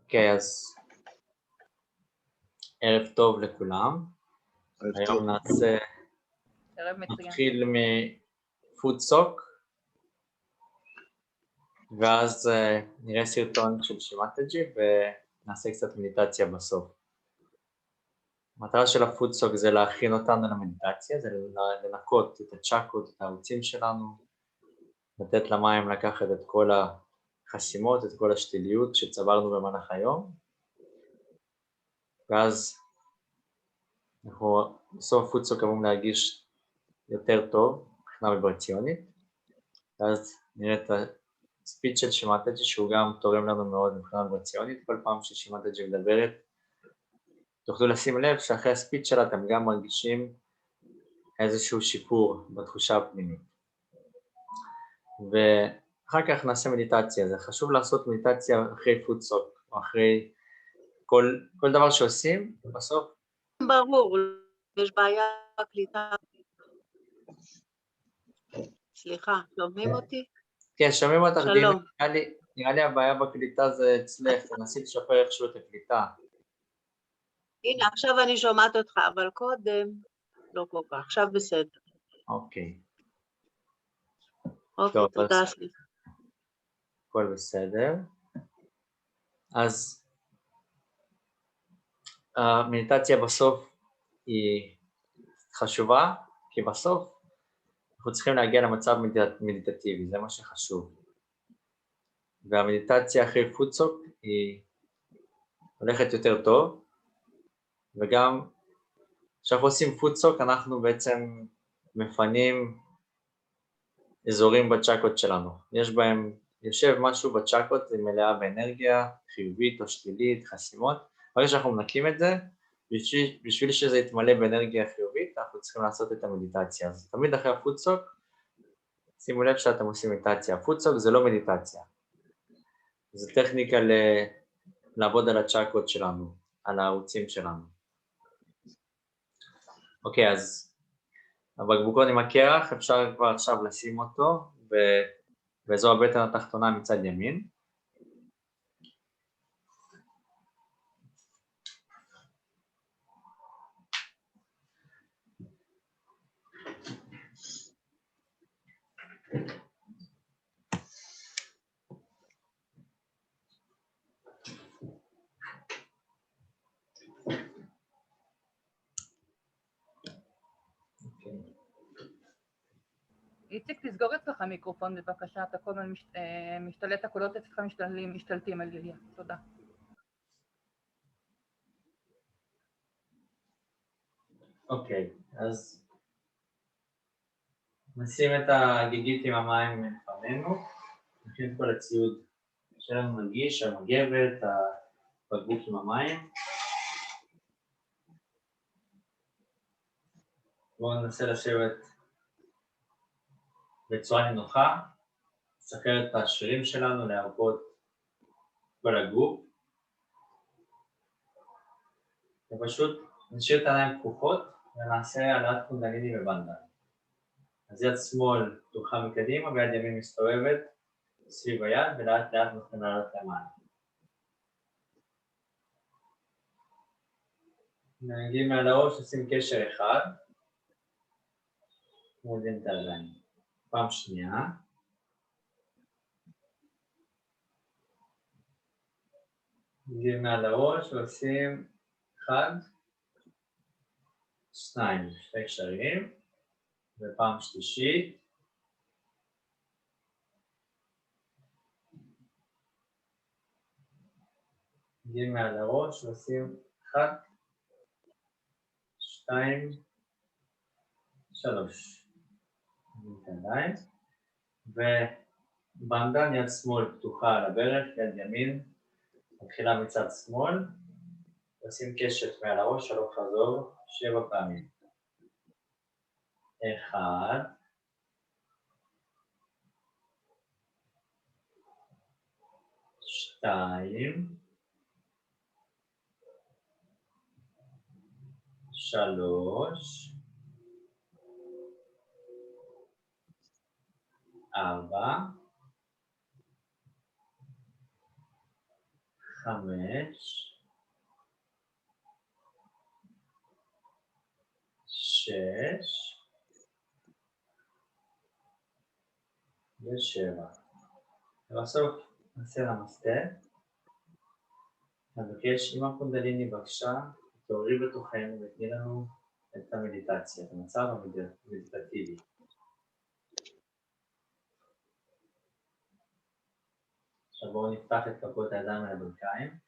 אוקיי, אז ערב טוב לכולם. היום נתחיל מפודסוק, ואז נראה סרטון של שימטג'י ונעשה קצת מדיטציה בסוף. המטרה של הפודסוק זה להכין אותנו למדיטציה, זה לנקות את הצ'קרות, את הערוצים שלנו, לתת למים לקחת את כל החסימות, את כל השתיליות שצברנו במהלך היום, ואז אנחנו בסוף הפודסוק אמורים להרגיש יותר טוב מבחינה ויברציונית, ואז נראה את הספיץ' של שימטג'י שהוא גם תורם לנו מאוד מבחינה ויברציונית. כל פעם ששימטג'י מדברת תוכלו לשים לב שאחרי הספיץ' שלה אתם גם מרגישים איזשהו שיפור בתחושה הפנימית. ואחר כך נעשה מדיטציה. זה חשוב לעשות מדיטציה אחרי פודסוק או אחרי כל דבר שעושים בסוף. ברור, יש בעיה בקליטה. סליחה, שומעים אותי? כן, שומעים אותך. שלום. נראה לי הבעיה בקליטה זה אצלך, תנסי לשפר איכשהו את הקליטה. הנה, עכשיו אני שומעת אותך, אבל קודם לא כל כך, עכשיו בסדר. אוקיי. אוקיי, טוב, תודה, אז סליחה. הכל בסדר. אז המדיטציה בסוף היא חשובה, כי בסוף אנחנו צריכים להגיע למצב מדיטטיבי, זה מה שחשוב. והמדיטציה אחרי פודסוק היא הולכת יותר טוב, וגם כשאנחנו עושים פודסוק אנחנו בעצם מפנים אזורים בצ'קרות שלנו. יש בהם, יושב משהו בצ'קרות, זה מלאה באנרגיה חיובית או שלילית, חסימות. ברגע שאנחנו מנקים את זה, בשביל שזה יתמלא באנרגיה חיובית, אנחנו צריכים לעשות את המדיטציה. אז תמיד אחרי הפודסוק, שימו לב שאתם עושים מדיטציה. הפודסוק זה לא מדיטציה. זה טכניקה לעבוד על הצ'קרות שלנו, על הערוצים שלנו. אוקיי, אז הבקבוקון עם הקרח, אפשר כבר עכשיו לשים אותו באזור הבטן התחתונה מצד ימין. איציק, תסגור אצלך מיקרופון בבקשה, אתה כל הזמן משתלט, הקולות אצלך משתלטים על ליליה, תודה. אוקיי, אז נשים את הגיגית עם המים לפנינו, נכין את כל הציוד שלנו נגיש, המגבת, הבקבוק עם המים. בואו ננסה לשבת בצורה נינוחה, לשחרר את השרירים שלנו, להרפות כל הגוף. ופשוט נשאיר את העיניים פקוחות ונעשה העלאת קונדליני בבנדן. אז יד שמאל פתוחה מקדימה ויד ימין מסתובבת סביב היד ולאט לאט נותן לעלות למעלה. נגיעים מעל הראש, נשים קשר אחד. מורידים את הידיים. פעם שנייה. נגיעים מעל הראש ועושים 1, 2, שתי קשרים. ופעם שלישית. נגיעים מעל הראש ועושים 1, 2, 3. נגיעים את הידיים. ובנדן, יד שמאל פתוחה על הברך, יד ימין מתחילה מצד שמאל. עושים קשת מעל הראש, הלוך חזור, 7 פעמים. 1, 2, 3, 4, 5, 6 ו7. ובסוף נעשה נמסטה. נבקש עם הקונדליני בבקשה, תעוררי בתוכנו ותני לנו את המדיטציה, את המצב המדיטטיבי. עכשיו בואו נפתח את כפות הידיים על הברכיים.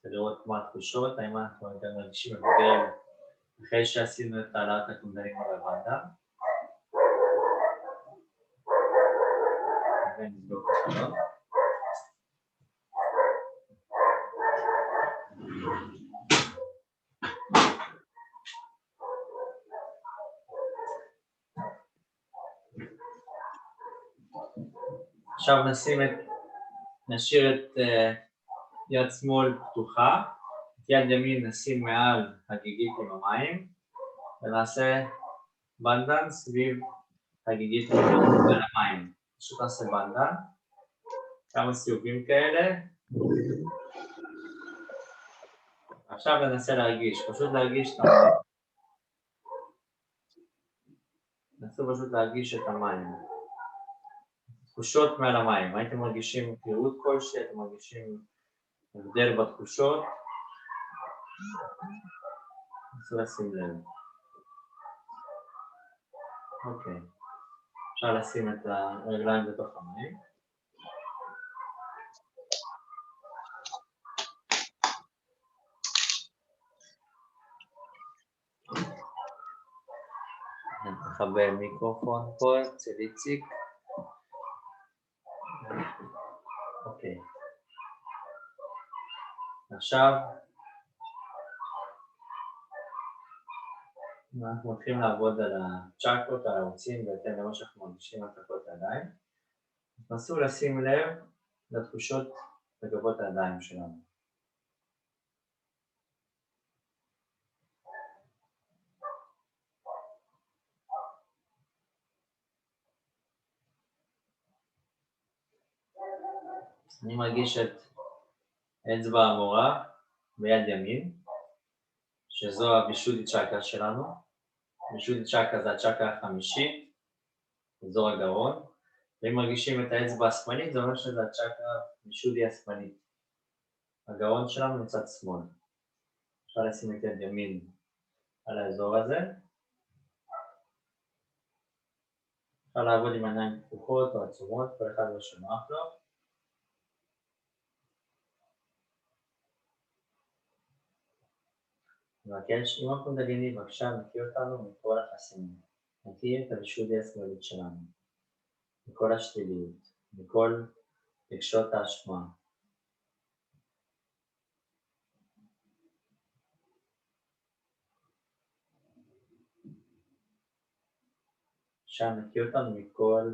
לראות מה התחושות, האם אנחנו יותר מרגישים מבוגר אחרי שעשינו את העלאת הקונדליני בוועדה. ונסגור את החלון. עכשיו נשאיר את יד שמאל פתוחה, את יד ימין נשים מעל הגיגית עם המים, ונעשה בנדן סביב הגיגית עם המים. פשוט נעשה בנדן, כמה סיבובים כאלה. עכשיו ננסה להרגיש, פשוט להרגיש את המים. נסו פשוט להרגיש את המים. תחושות מעל המים, הייתם מרגישים פירוט כלשהי, הייתם מרגישים הבדל בתחושות. נסו לשים לב. אוקיי. אפשר לשים את הרגליים בתוך המים. נכבה מיקרופון פה אצל איציק. אוקיי. עכשיו אנחנו מתחילים לעבוד על הצ'קרות, על הערוצים, בהתאם למה שאנחנו מרגישים על כפות הידיים. נסו לשים לב לתחושות בכפות הידיים שלנו. אני מרגיש את אצבע המורה ביד ימין, שזו הווישודי צ'קרה שלנו. וישודי צ'קרה זה הצ'קרה החמישית, אזור הגרון. ואם מרגישים את האצבע השמאלית, זה אומר שזה הצ'קרה וישודי השמאלית. הגרון שלנו מצד שמאל. אפשר לשים את יד ימין על האזור הזה. אפשר לעבוד עם עיניים פתוחות או עצומות, כל אחד לא שנוח לו. מבקש, עם הקונדליני, בבקשה, מכיר אותנו מכל החסינים. מכיר את הווישודי השמאלית שלנו, מכל השליליות, מכל רגשות האשמה. בבקשה, מכיר אותנו מכל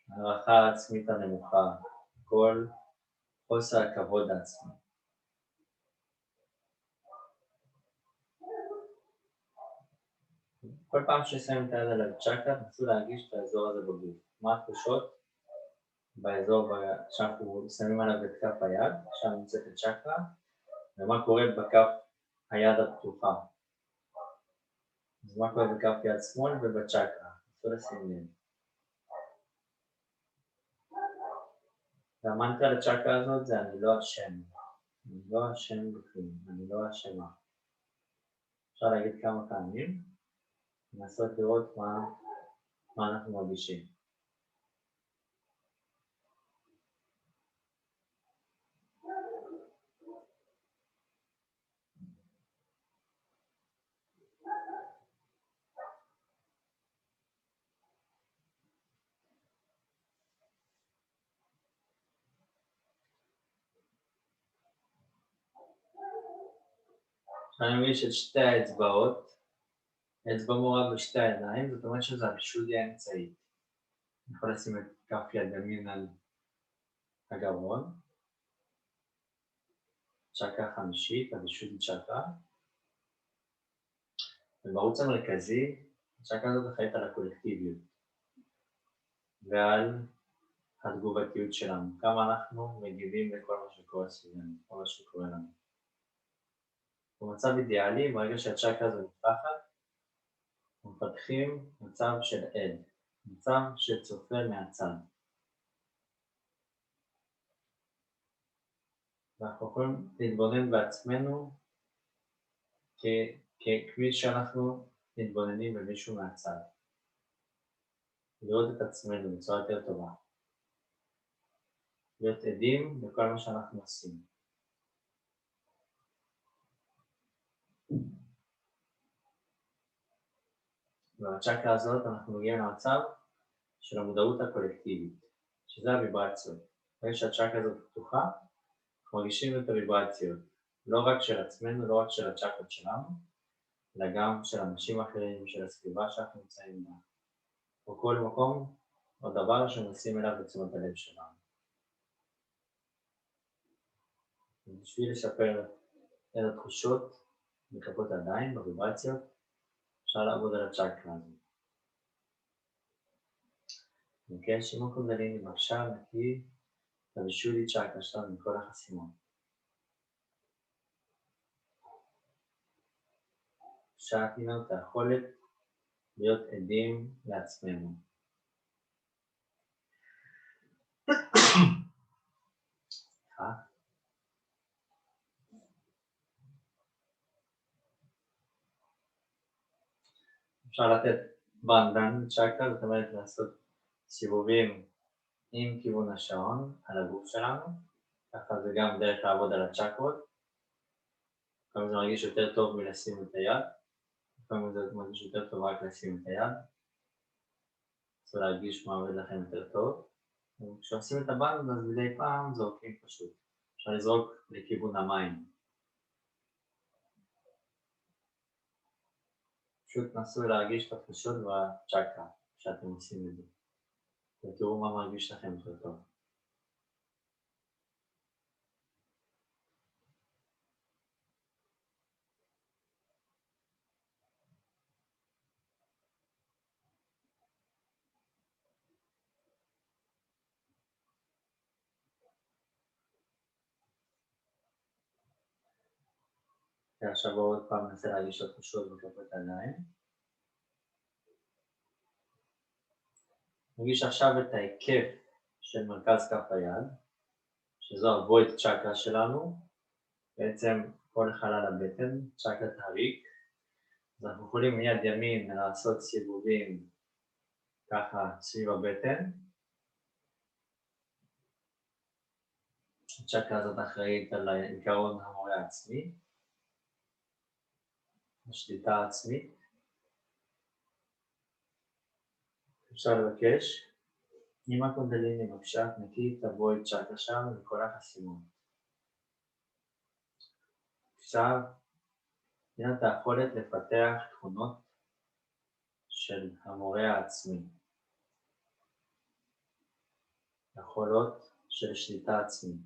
הערכה העצמית הנמוכה, מכל חוסר הכבוד העצמי. כל פעם ששמים את היד על הצ'קרה, נסו להרגיש את האזור הזה בגוף. מה התחושות באזור שאנחנו שמים עליו את כף היד, שם נמצאת הצ'קרה, ומה קורה בכף היד הפתוחה. אז מה קורה בכף יד שמאל ובצ'קרה, נסו לשים לב. והמנטרה לצ'קרה הזאת זה אני לא אשם. אני לא אשם בכלום, אני לא אשמה. אפשר להגיד כמה פעמים. לנסות לראות מה אנחנו מרגישים. אני מרגיש את שתי האצבעות. אצבע מורה בשתי הידיים, זאת אומרת שזה הווישודי האמצעי. אני יכול לשים את כף יד ימין על הגרון. צ'קרה חמישית, הווישודי צ'קרה. ובערוץ המרכזי, הצ'קרה הזאת אחראית על הקולקטיביות. ועל התגובתיות שלנו, כמה אנחנו מגיבים לכל מה שקורה סביבנו, כל מה שקורה לנו. במצב אידיאלי, ברגע שהצ'קרה הזו נפתחת, מפתחים מצב של עד, מצב של צופה מהצד. ואנחנו יכולים להתבונן בעצמנו כפי שאנחנו מתבוננים במישהו מהצד. לראות את עצמנו בצורה יותר טובה. להיות עדים לכל מה שאנחנו עושים. ובצ'קרה הזאת אנחנו מגיעים למצב של המודעות הקולקטיבית, שזה הוויברציות. ברגע שהצ'קרה הזאת פתוחה, אנחנו מרגישים את הוויברציות, לא רק של עצמנו, לא רק של הצ'קרות שלנו, אלא גם של אנשים אחרים, של הסביבה שאנחנו נמצאים בה, או כל מקום או דבר שנשים אליו בתשומת הלב שלנו. בשביל לשפר את התחושות בכפות הידיים, בוויברציות, אפשר לעבוד על הצ'קרה הזו. נקרא שימור קונדליני, בבקשה, נקי, תבישו לי צ'קרה שלנו מכל החסימות. אפשר תינו את היכולת להיות עדים לעצמנו. אפשר לתת בנדן צ'קרה, זאת אומרת לעשות סיבובים עם כיוון השעון על הגוף שלנו, ככה זה גם דרך לעבוד על הצ'קרות. לפעמים זה מרגיש יותר טוב מלשים את היד, לפעמים זה מרגיש יותר טוב רק לשים את היד. צריך להרגיש מה עובד לכם יותר טוב. כשעושים את הבנדן אז מדי פעם זורקים פשוט. אפשר לזרוק לכיוון המים. פשוט נסו להרגיש את התחושות בצ'קרה כשאתם עושים את זה. ותראו מה מרגיש לכם יותר טוב. ועכשיו עוד פעם ננסה להרגיש את התחושות בכפות הידיים. נרגיש עכשיו את ההיקף של מרכז כף היד, שזו הוויד צ'קרה שלנו, בעצם כל חלל הבטן, צ'קרת הריק. אז אנחנו יכולים מיד ימין לעשות סיבובים ככה סביב הבטן. הצ'קרה הזאת אחראית על עיקרון המורה העצמי, השליטה העצמית. אפשר לבקש, עם הקונדליני בבקשה, נקי תבוא את צ'קרה שלנו מכל החסימות. עכשיו, תהיה את היכולת לפתח תכונות של המורה העצמי. יכולות של שליטה עצמית.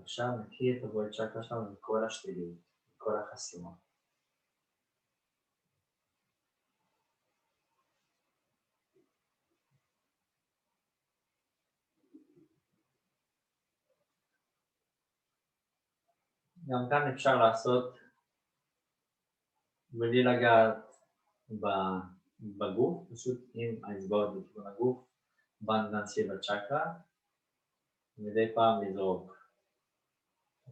עכשיו נקי תבוא את צ'קרה שלנו מכל השליליות, מכל החסימות. גם כאן אפשר לעשות בלי לגעת בגוף, פשוט עם האצבעות בכיוון הגוף, בנדן סביב הצ'קרה, ומדי פעם לזרוק.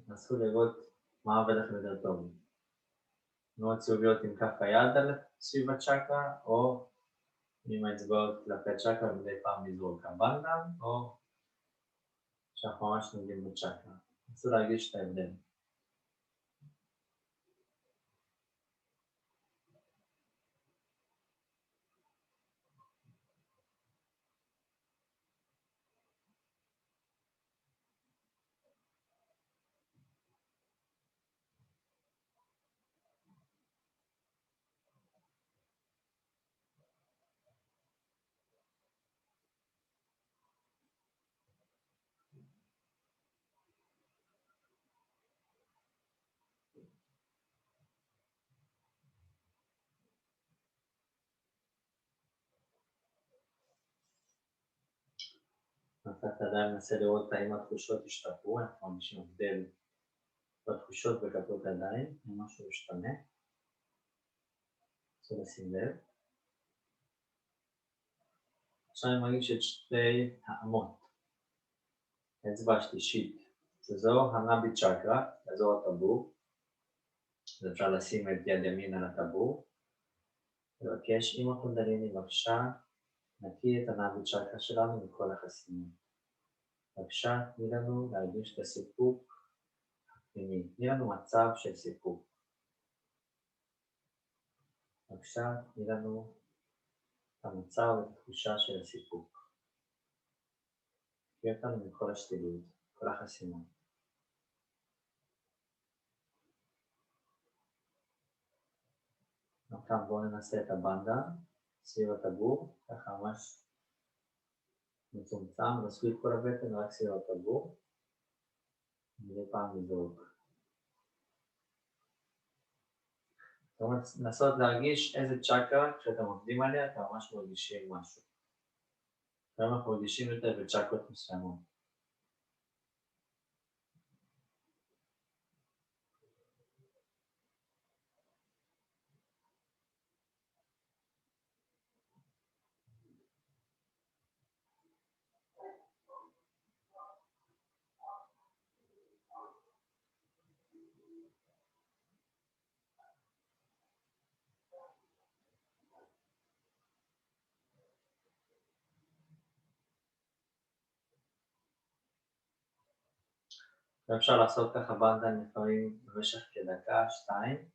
תנסו לראות מה עובד לכם יותר טוב. תנועות סיבוביות עם כף היד סביב הצ'קרה, או עם האצבעות כלפי הצ'קרה ומדי פעם לזרוק הבנדן, או שאנחנו ממש נוגעים בצ'קרה. תנסו להרגיש את ההבדל. אתה עדיין מנסה לראות האם התחושות השתפרו, אנחנו מרגישים הבדל בתחושות בכפות הידיים, אם משהו משתנה. צריך לשים לב. עכשיו אני מרגיש את שתי האמות. האצבע השלישית, שזו הנאבי צ'קרה, באזור הטבור. אז אפשר לשים את יד ימין על הטבור. לבקש עם הקונדליני בבקשה, נקי את הנאבי צ'קרה שלנו מכל החסימות. בבקשה, תני לנו להרגיש את הסיפוק הפנימי. תני לנו מצב של סיפוק. בבקשה, תני לנו את המצב ואת התחושה של הסיפוק. תקריא אותנו מכל השתילות, כל החסימות. עכשיו בואו ננסה את הבנדה סביב הטבור, ככה ממש מצומצם, לא סביב כל הבטן, רק סביב הטבור. מדי פעם נזרוק. זאת אומרת, לנסות להרגיש איזה צ'קרה, כשאתם עובדים עליה, אתם ממש מרגישים משהו. היום אנחנו מרגישים יותר בצ'קרות מסוימות. ואפשר לעשות ככה בנדה לפעמים במשך כדקה, שתיים,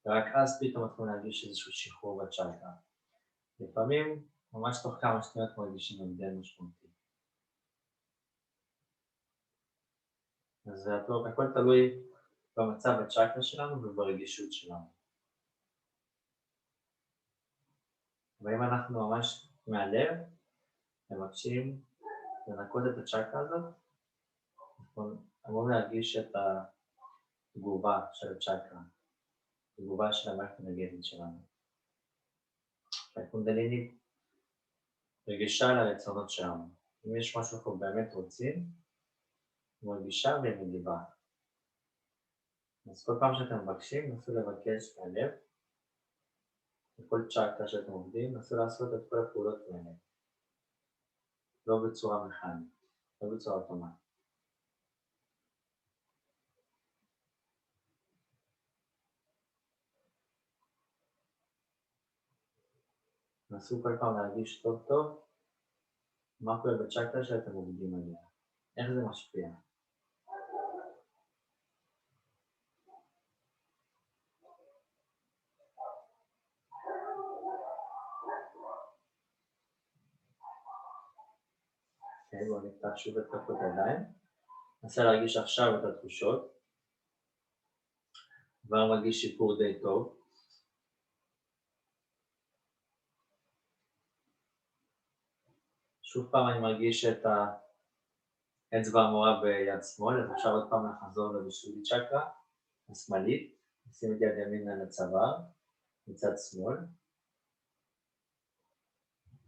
ורק אז פתאום אתם להרגיש איזשהו שחרור בצ'קרה. לפעמים, ממש תוך כמה שניות מרגישים הבדל משמעותי. אז הכל תלוי במצב הצ'קרה שלנו וברגישות שלנו. ואם אנחנו ממש מהלב, מבקשים לנקות את הצ'קרה הזאת, אנחנו אמורים להרגיש את התגובה של הצ'קרה, התגובה של המערכת האנרגטית שלנו. הקונדליני רגישה לרצונות שלנו. אם יש משהו שאנחנו באמת רוצים, היא מרגישה והיא מגיבה. אז כל פעם שאתם מבקשים, נסו לבקש מהלב, בכל צ'קרה שאתם עובדים, נסו לעשות את כל הפעולות מהלב. לא בצורה מכנית, לא בצורה אוטומטית. נסו כל פעם להרגיש טוב טוב מה קורה בצ'קרה שאתם עובדים עליה. איך זה משפיע? אוקיי, בואו נפתח שוב את כפות הידיים. ננסה להרגיש עכשיו את התחושות. כבר מרגיש שיפור די טוב. שוב פעם אני מרגיש את האצבע המורה ביד שמאל, אז אפשר עוד פעם לחזור לבישולי צ'קרה, השמאלית, נשים את יד ימין על הצוואר, מצד שמאל.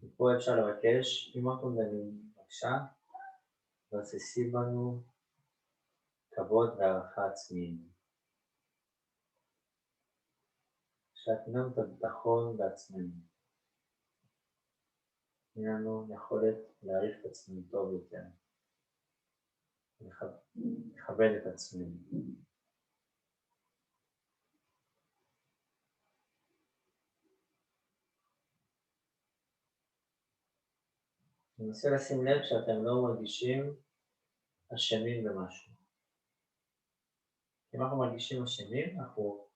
ופה אפשר לבקש, אם הקונדליני בבקשה, ועשי בנו כבוד והערכה עצמיים. שתנו את הביטחון בעצמנו. תנו לנו יכולת להעריך את עצמנו טוב יותר. לכבד את עצמנו. אני מנסה לשים לב שאתם לא מרגישים אשמים במשהו. אם אנחנו מרגישים אשמים, אנחנו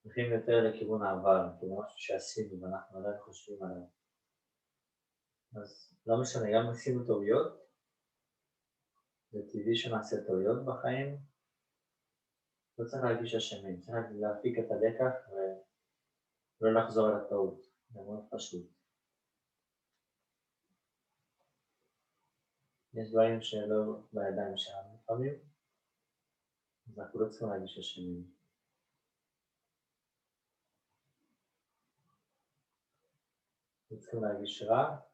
הולכים יותר לכיוון העבר, כאילו משהו שעשינו ואנחנו עדיין חושבים עליו. אז לא משנה, גם עשינו טעויות, זה טבעי שנעשה טעויות בחיים, לא צריך להרגיש אשמים, צריך להפיק את הלקח ולא לחזור על הטעות, זה מאוד פשוט. יש דברים שלא בידיים שלנו לפעמים, אז אנחנו לא צריכים להרגיש אשמים. אנחנו צריכים להרגיש רע,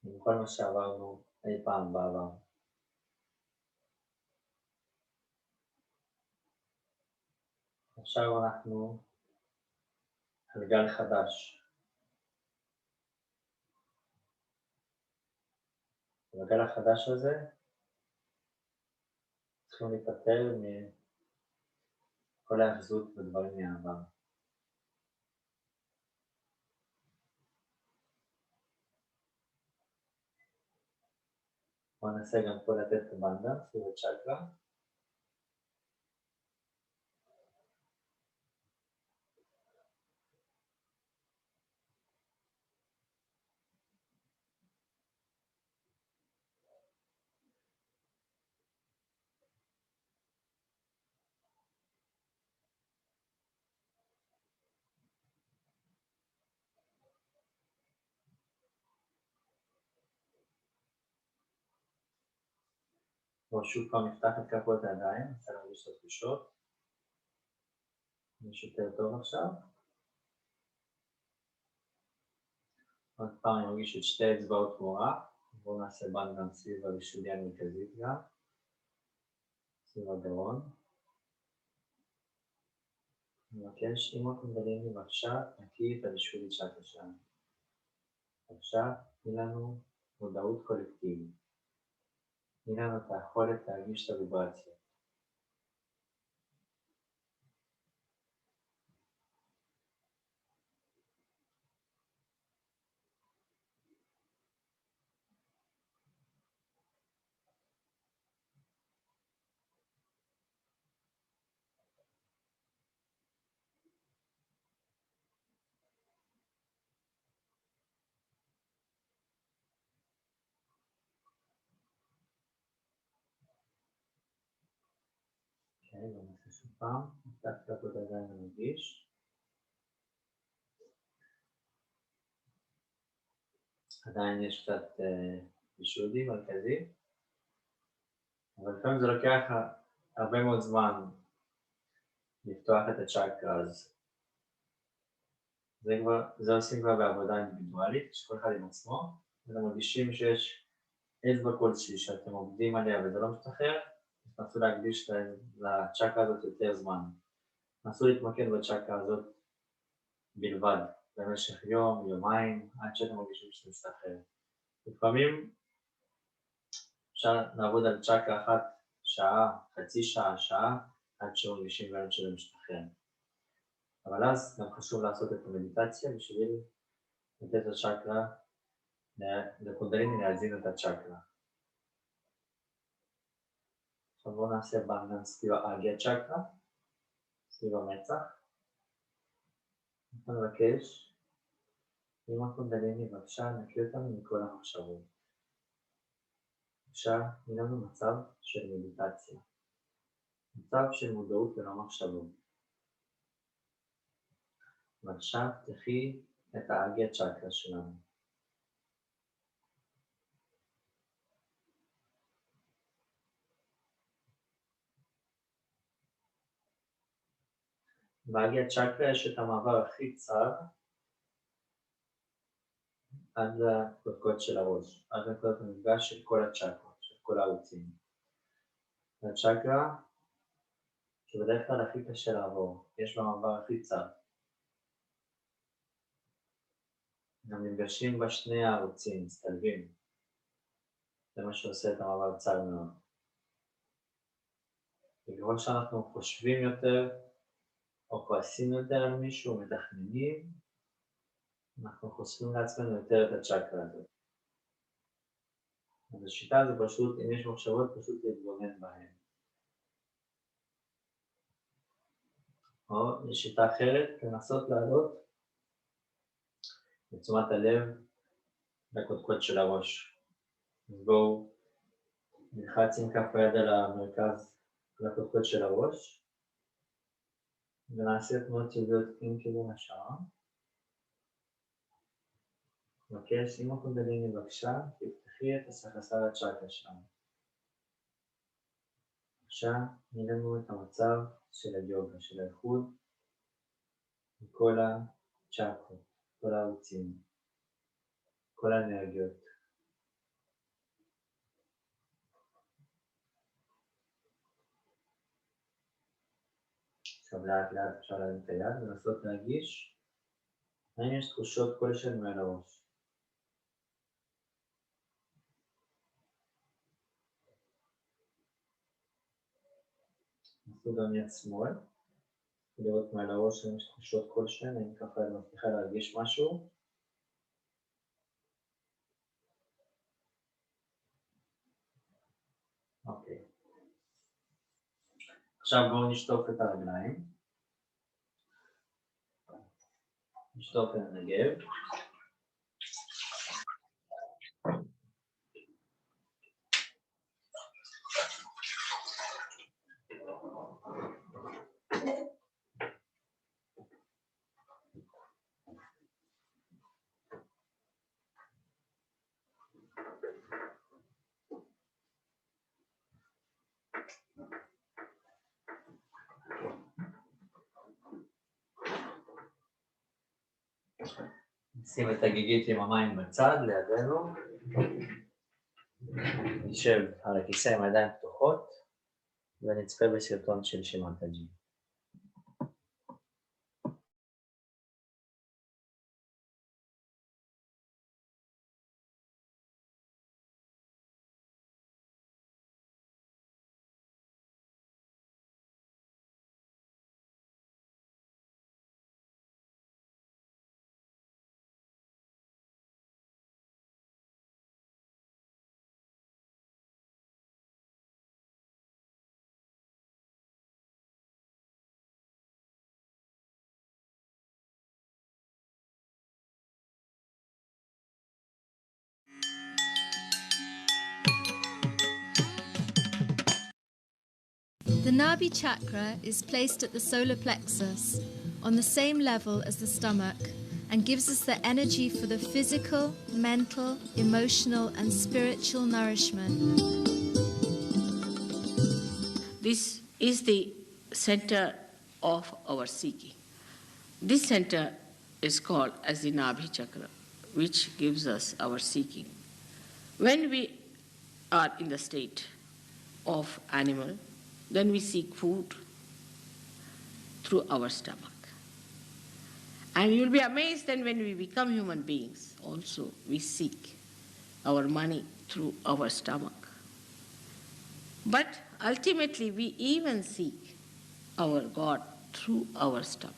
עם כל מה שעברנו אי פעם בעבר. עכשיו אנחנו על גל חדש. בגל החדש הזה צריכים להיפטר מכל ההחזות ודברים מהעבר. בואו ננסה גם פה לתת את הבנדה, סביב הצ'קרה. בואו שוב פעם נפתח את כפות הידיים, ננסה להרגיש את התחושות. יש יותר טוב עכשיו. עוד פעם אני מרגיש את שתי אצבעות מורה. בואו נעשה בנד גם סביב הרישולי המרכזית גם. סביב הגרון. אני מבקש, אם אתם מדברים לי בבקשה, נקי את הרישולי צ'קרה שלנו. בבקשה, תני לנו מודעות קולקטיבית. תני לנו את היכולת להרגיש את הוויברציה. אוקיי, בואו נעשה שוב פעם. נפתח את כפות הידיים ונרגיש. עדיין יש קצת רישולי מרכזי. אבל לפעמים זה לוקח הרבה מאוד זמן לפתוח את הצ'קרה, אז זה עושים כבר בעבודה אינדיבידואלית, שכל אחד עם עצמו, ואתם מרגישים שיש אצבע כלשהי שאתם עובדים עליה וזה לא משתחרר, אז תנסו להקדיש לצ'קרה הזאת יותר זמן. תנסו להתמקד בצ'קרה הזאת בלבד, במשך יום, יומיים, עד שאתם מרגישים שזה משתחרר. לפעמים אפשר לעבוד על צ'קרה אחת שעה, חצי שעה, שעה, עד שמרגישים באמת שזה משתחרר. אבל אז גם חשוב לעשות את המדיטציה בשביל לתת לצ'קרה, לקונדליני להזין את הצ'קרה. עכשיו בואו נעשה בנגן סביב האגיה צ'קרה, סביב המצח. אני מבקש, עם הקונדליני בבקשה, נקי אותנו מכל המחשבות. בבקשה, תני לנו מצב של מדיטציה. מצב של מודעות ולא מחשבות. בבקשה, תפתחי את האגיה צ'קרה שלנו. באגיה צ'קרה יש את המעבר הכי צר עד לקודקוד של הראש, עד לקודקוד המפגש של כל הצ'קרות, של כל הערוצים. זה הצ'קרה שבדרך כלל הכי קשה לעבור, יש במעבר הכי צר. גם נפגשים בשני הערוצים, מסתלבים. זה מה שעושה את המעבר צר מאוד. וככל שאנחנו חושבים יותר, או כועסים יותר על מישהו, מתכננים, אנחנו חושפים לעצמנו יותר את הצ'קרה הזאת. אז השיטה זה פשוט, אם יש מחשבות, פשוט להתבונן בהן. או לשיטה אחרת, לנסות לעלות בתשומת הלב לקודקוד של הראש. אז בואו נלחץ עם כף היד על המרכז לקודקוד של הראש, ונעשה תנועות טבעיות עם כיוון השעון. מבקש, אם הקונדליני בבקשה, תפתחי את הסחסרא צ'קרה שלנו. בבקשה, תני לנו את המצב של היוגה, של האיחוד, מכל הצ'קרות, כל הערוצים, כל האנרגיות, עכשיו לאט לאט אפשר להרים את היד ולנסות להרגיש האם יש תחושות כלשהן מעל הראש. נסו גם יד שמאל, לראות מעל הראש האם יש תחושות כלשהן, האם ככה אני מבטיחה להרגיש משהו. אוקיי. עכשיו בואו נשטוף את הרגליים. נשטוף את הנגב. נשים את הגיגית עם המים בצד לידינו. נשב על הכיסא עם הידיים פתוחות ונצפה בסרטון של שמעון טג'י. The Nabi chakra is placed at the solar plexus, on the same level as the stomach, and gives us the energy for the physical, mental, emotional, and spiritual nourishment. This is the center of our seeking. This center is called as the Nabhi chakra, which gives us our seeking. When we are in the state of animal, then we seek food through our stomach. And you'll be amazed that when we become human beings, also we seek our money through our stomach. But ultimately, we even seek our God through our stomach.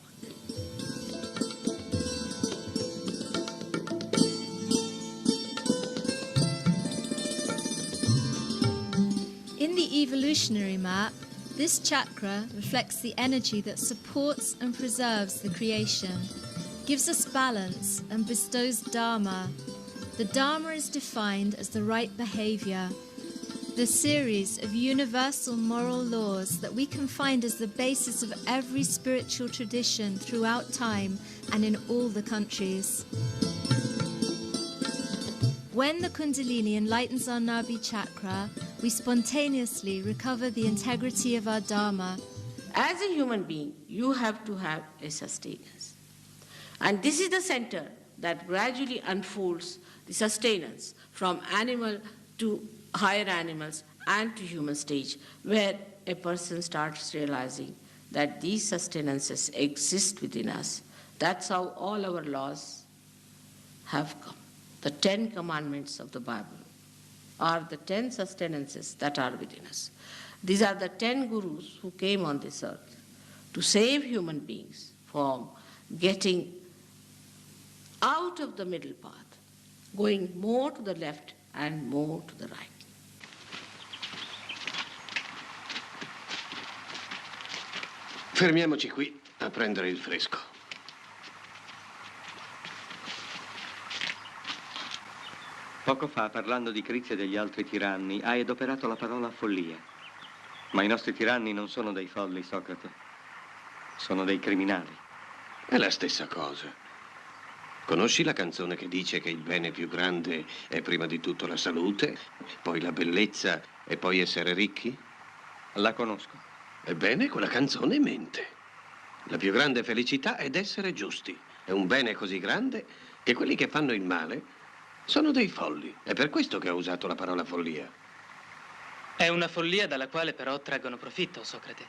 In the evolutionary map, this chakra reflects the energy that supports and preserves the creation, gives us balance and bestows dharma. The dharma is defined as the right behavior, the series of universal moral laws that we can find as the basis of every spiritual tradition throughout time and in all the countries. When the Kundalini enlightens our Nabhi chakra, we spontaneously recover the integrity of our Dharma. As a human being, you have to have a sustenance. And this is the center that gradually unfolds the sustenance from animal to higher animals and to human stage, where a person starts realizing that these sustenances exist within us. That's how all our laws have come. The 10 commandments of the Bible are the 10 sustenances that are within us. These are the 10 gurus who came on this earth to save human beings from getting out of the middle path, going more to the left and more to the right. Fermiamoci qui a prendere il fresco. Poco fa, parlando di Crizia e degli altri tiranni, hai adoperato la parola follia. Ma i nostri tiranni non sono dei folli, Socrate. Sono dei criminali. È la stessa cosa. Conosci la canzone che dice che il bene più grande è prima di tutto la salute, poi la bellezza e poi essere ricchi? La conosco. Ebbene, quella canzone mente. La più grande felicità è essere giusti. È un bene così grande che quelli che fanno il male sono dei folli. È per questo che ho usato la parola follia. È una follia dalla quale però traggono profitto, Socrate.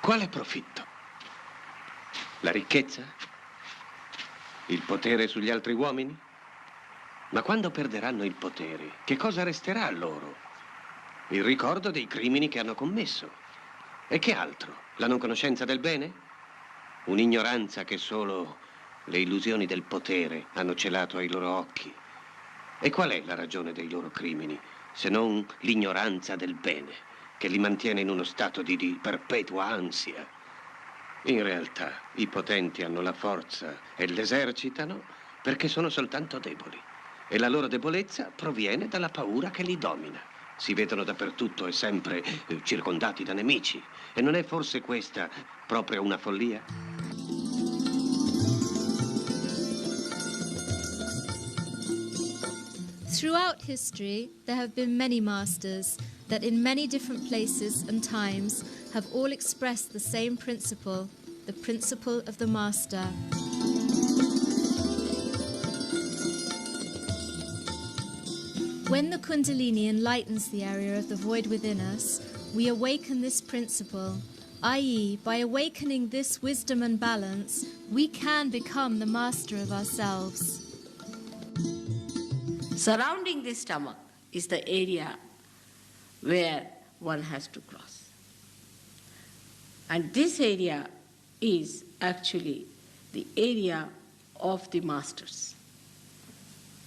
Quale profitto? La ricchezza? Il potere sugli altri uomini? Ma quando perderanno il potere, che cosa resterà a loro? Il ricordo dei crimini che hanno commesso. E che altro? La non conoscenza del bene? Un'ignoranza che solo le illusioni del potere hanno celato ai loro occhi. E qual è la ragione dei loro crimini, se non l'ignoranza del bene, che li mantiene in uno stato di perpetua ansia? In realtà, i potenti hanno la forza e l'esercitano perché sono soltanto deboli. E la loro debolezza proviene dalla paura che li domina. Si vedono dappertutto e sempre circondati da nemici. E non è forse questa proprio una follia? Throughout history, there have been many masters that in many different places and times have all expressed the same principle, the principle of the master. When the Kundalini enlightens the area of the void within us, we awaken this principle, i.e., by awakening this wisdom and balance, we can become the master of ourselves. Surrounding the stomach is the area where one has to cross. And this area is actually the area of the masters.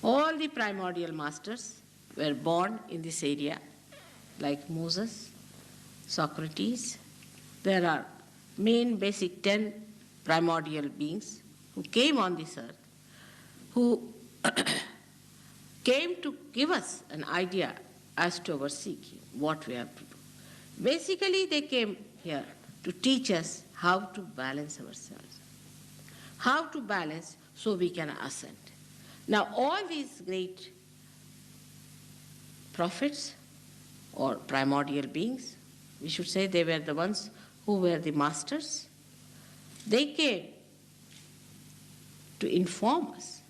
All the primordial masters were born in this area, like Moses, Socrates. There are main basic 10 primordial beings who came on this earth, who came to give us an idea as to our seeking, what we have to do. Basically, they came here to teach us how to balance ourselves, how to balance so we can ascend. Now, all these great prophets or primordial beings, we should say they were the ones who were the masters, they came to inform us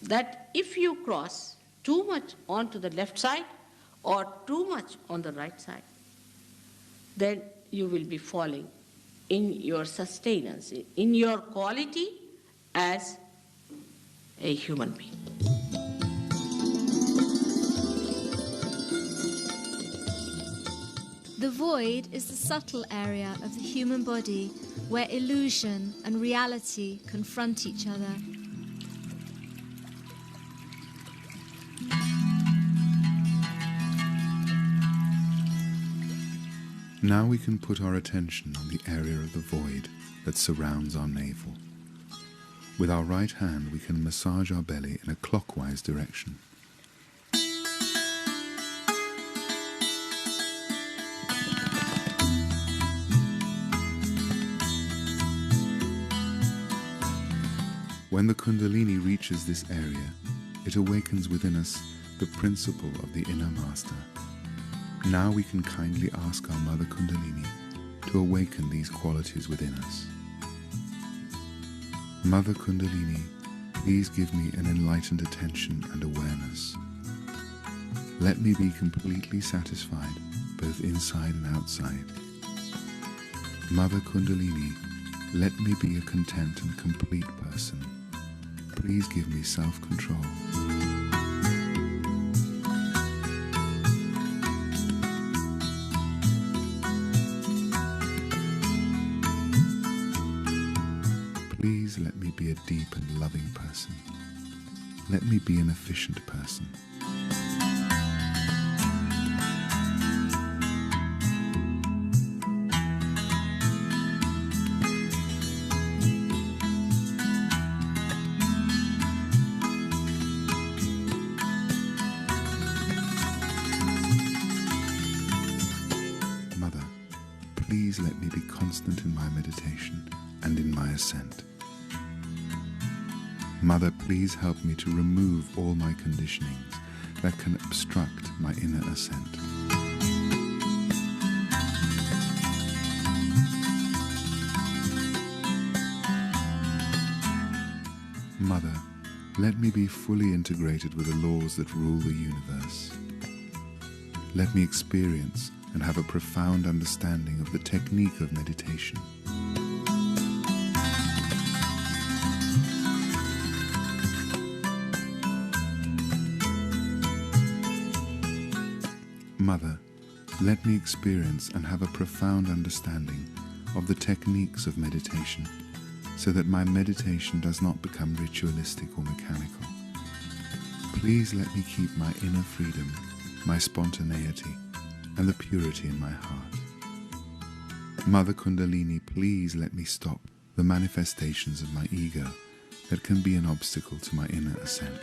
that if you cross too much onto the left side or too much on the right side, then you will be falling in your sustenance, in your quality as a human being. The void is the subtle area of the human body where illusion and reality confront each other. Now we can put our attention on the area of the void that surrounds our navel. With our right hand, we can massage our belly in a clockwise direction. When the Kundalini reaches this area, it awakens within us the principle of the inner master. Now we can kindly ask our Mother Kundalini to awaken these qualities within us. Mother Kundalini, please give me an enlightened attention and awareness. Let me be completely satisfied, both inside and outside. Mother Kundalini, let me be a content and complete person. Please give me self-control. Please let me be a deep and loving person. Let me be an efficient person. Mother, please let me be constant in my meditation and in my ascent. Mother, please help me to remove all my conditionings that can obstruct my inner ascent. Mother, let me be fully integrated with the laws that rule the universe. Let me experience and have a profound understanding of the technique of meditation. Mother, let me experience and have a profound understanding of the techniques of meditation, so that my meditation does not become ritualistic or mechanical. Please let me keep my inner freedom, my spontaneity, and the purity in my heart. Mother Kundalini, please let me stop the manifestations of my ego that can be an obstacle to my inner ascent.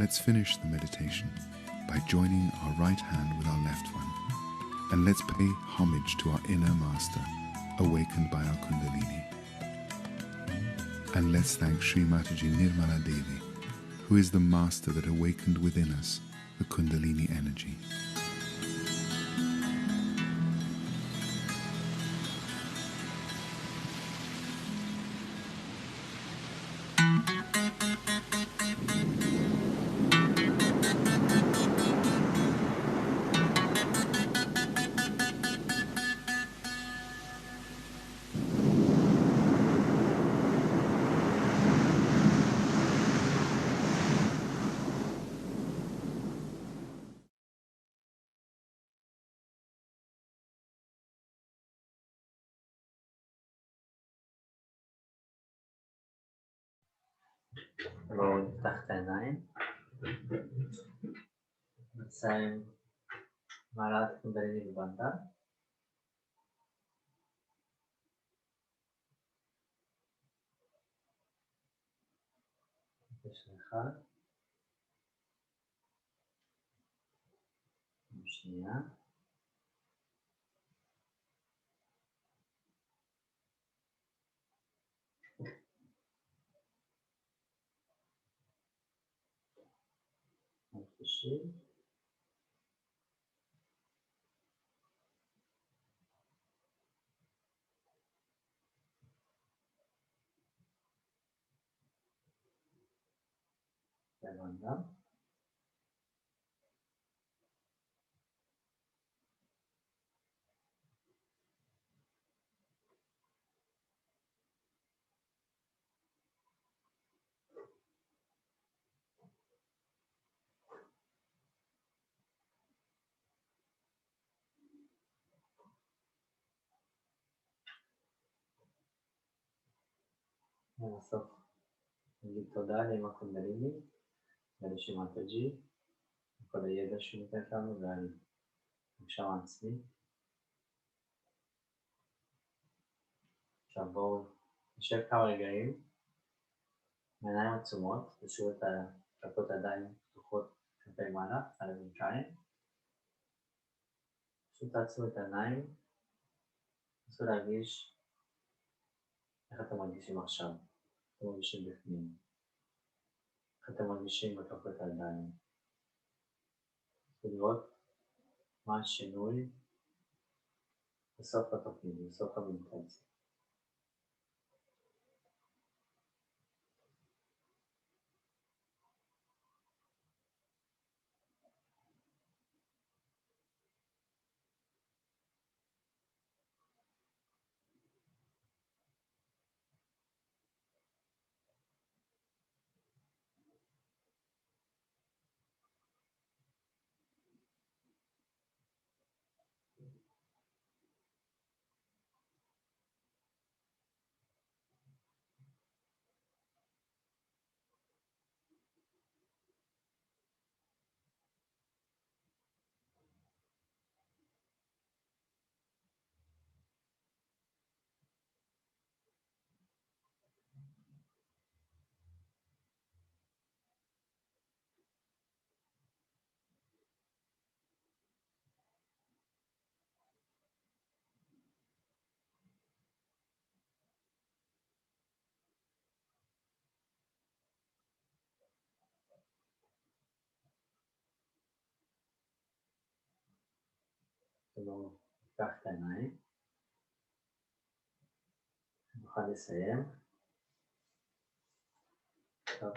Let's finish the meditation by joining our right hand with our left one, and let's pay homage to our inner master, awakened by our Kundalini. And let's thank Sri Mataji Nirmala Devi, who is the master that awakened within us the Kundalini energy. בואו נפתח את העיניים. נסיים מעלת קונדליני בבנדה. יש אחד. שנייה. שלישי. בבנדה. ובסוף נגיד תודה לאמא קונדליני ולשרי מטאג'י, וכל הידע שהוא נותן לנו ועל הגשמה עצמית. עכשיו בואו נשב כמה רגעים, מעיניים עצומות, תשאירו את כפות הידיים פתוחות כלפי מעלה, על הברכיים. פשוט תעצמו את העיניים, תנסו להרגיש איך אתם מרגישים עכשיו, אתם מרגישים בפנים, איך אתם מרגישים בכפות הידיים. ולראות מה השינוי בסוף התוכנית, בסוף המדיטציה. בואו נפתח את העיניים. נוכל לסיים. טוב.